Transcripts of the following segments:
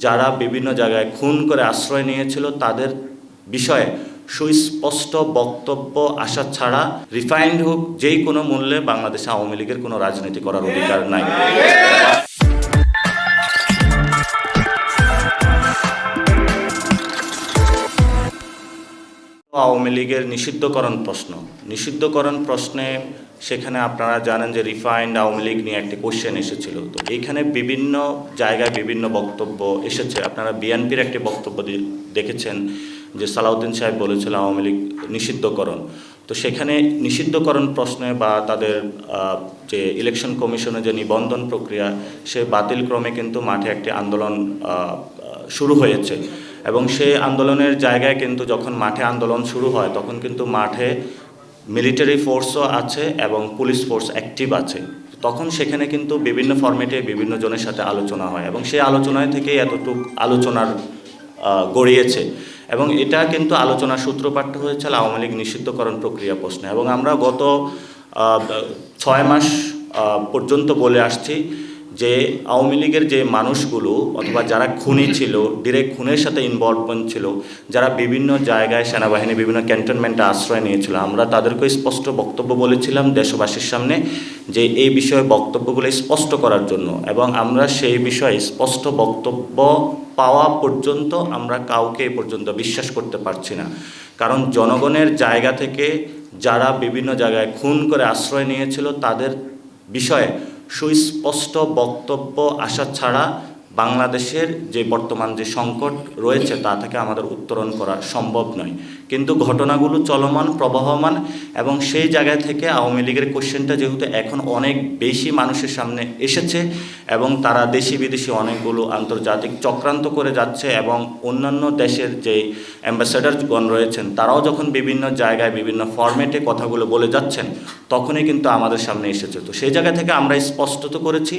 যারা বিভিন্ন জায়গায় খুন করে আশ্রয় নিয়েছিল তাদের বিষয়ে সুস্পষ্ট বক্তব্য আসা ছাড়া রিফাইন্ড হোক যেই কোনো মূল্যে বাংলাদেশে আওয়ামী লীগের কোনো রাজনীতি করার অধিকার নাই। আওয়ামী লীগের নিষিদ্ধকরণ প্রশ্নে সেখানে আপনারা জানেন যে রিফাইন্ড আওয়ামী লীগ নিয়ে একটি কোশ্চেন এসেছিল। তো এইখানে বিভিন্ন জায়গায় বিভিন্ন বক্তব্য এসেছে। আপনারা বিএনপির একটি বক্তব্য দেখেছেন যে সালাউদ্দিন সাহেব বলেছিল আওয়ামী লীগ নিষিদ্ধকরণ। তো সেখানে নিষিদ্ধকরণ প্রশ্নে বা তাদের যে ইলেকশন কমিশনের যে নিবন্ধন প্রক্রিয়া সে বাতিল ক্রমে কিন্তু মাঠে একটি আন্দোলন শুরু হয়েছে এবং সেই আন্দোলনের জায়গায় কিন্তু যখন মাঠে আন্দোলন শুরু হয় তখন কিন্তু মাঠে মিলিটারি ফোর্সও আছে এবং পুলিশ ফোর্স অ্যাক্টিভ আছে। তখন সেখানে কিন্তু বিভিন্ন ফরম্যাটে বিভিন্ন জনের সাথে আলোচনা হয় এবং সেই আলোচনায় থেকে এতটুকু আলোচনার গড়িয়েছে এবং এটা কিন্তু আলোচনার সূত্রপাত হয়েছিল আওয়ামী লীগ নিষিদ্ধকরণ প্রক্রিয়া প্রশ্নে। এবং আমরা গত 6 মাস পর্যন্ত বলে আসছি যে আওয়ামী লীগের যে মানুষগুলো অথবা যারা খুনি ছিল, ডিরেক্ট খুনের সাথে ইনভলভমেন্ট ছিল, যারা বিভিন্ন জায়গায় সেনাবাহিনী বিভিন্ন ক্যান্টনমেন্টে আশ্রয় নিয়েছিল, আমরা তাদেরকে স্পষ্ট বক্তব্য বলেছিলাম দেশবাসীর সামনে যে এই বিষয়ে বক্তব্যগুলো স্পষ্ট করার জন্য। এবং আমরা সেই বিষয়ে স্পষ্ট বক্তব্য পাওয়া পর্যন্ত আমরা কাউকে এ পর্যন্ত বিশ্বাস করতে পারছি না। কারণ জনগণের জায়গা থেকে যারা বিভিন্ন জায়গায় খুন করে আশ্রয় নিয়েছিল তাদের বিষয়ে সুস্পষ্ট বক্তব্য আসা ছাড়া বাংলাদেশের যে বর্তমান যে সংকট রয়েছে তা থেকে আমাদের উত্তরণ করা সম্ভব নয়। কিন্তু ঘটনাগুলো চলমান প্রবাহমান এবং সেই জায়গা থেকে আওয়ামী লীগের কোশ্চেনটা যেহেতু এখন অনেক বেশি মানুষের সামনে এসেছে এবং তারা দেশি বিদেশি অনেকগুলো আন্তর্জাতিক চক্রান্ত করে যাচ্ছে এবং অন্যান্য দেশের যে অ্যাম্বাসেডারগণ রয়েছেন তারাও যখন বিভিন্ন জায়গায় বিভিন্ন ফরম্যাটে কথাগুলো বলে যাচ্ছেন তখনই কিন্তু আমাদের সামনে এসেছে। তো সেই জায়গা থেকে আমরা স্পষ্টত করেছি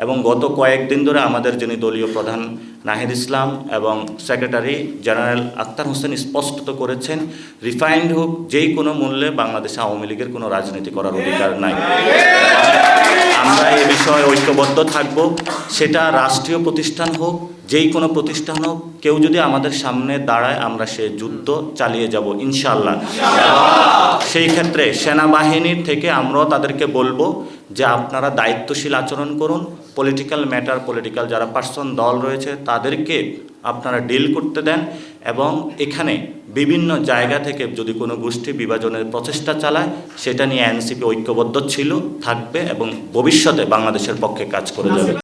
এবং গত কয়েকদিন ধরে আমাদের যিনি দলীয় প্রধান নাহিদ ইসলাম এবং সেক্রেটারি জেনারেল আক্তার হোসেন স্পষ্টত করেছেন রিফাইন্ড হোক যেই কোনো মূল্যে বাংলাদেশে আওয়ামী লীগের কোনো রাজনীতি করার অধিকার নাই। আমরা এ বিষয়ে ঐক্যবদ্ধ থাকব, সেটা রাষ্ট্রীয় প্রতিষ্ঠান হোক যেই কোনো প্রতিষ্ঠান হোক, কেউ যদি আমাদের সামনে দাঁড়ায় আমরা সে যুদ্ধ চালিয়ে যাব ইনশাআল্লাহ। সেই ক্ষেত্রে সেনাবাহিনীর থেকে আমরাও তাদেরকে বলবো যে আপনারা দায়িত্বশীল আচরণ করুন, পলিটিক্যাল যারা পার্সন দল রয়েছে তাদেরকে আপনারা ডিল করতে দেন এবং এখানে বিভিন্ন জায়গা থেকে যদি কোনো গোষ্ঠী বিভাজনের প্রচেষ্টা চালায় সেটা নিয়ে এনসিপি ঐক্যবদ্ধ ছিল, থাকবে এবং ভবিষ্যতে বাংলাদেশের পক্ষে কাজ করে যাবে।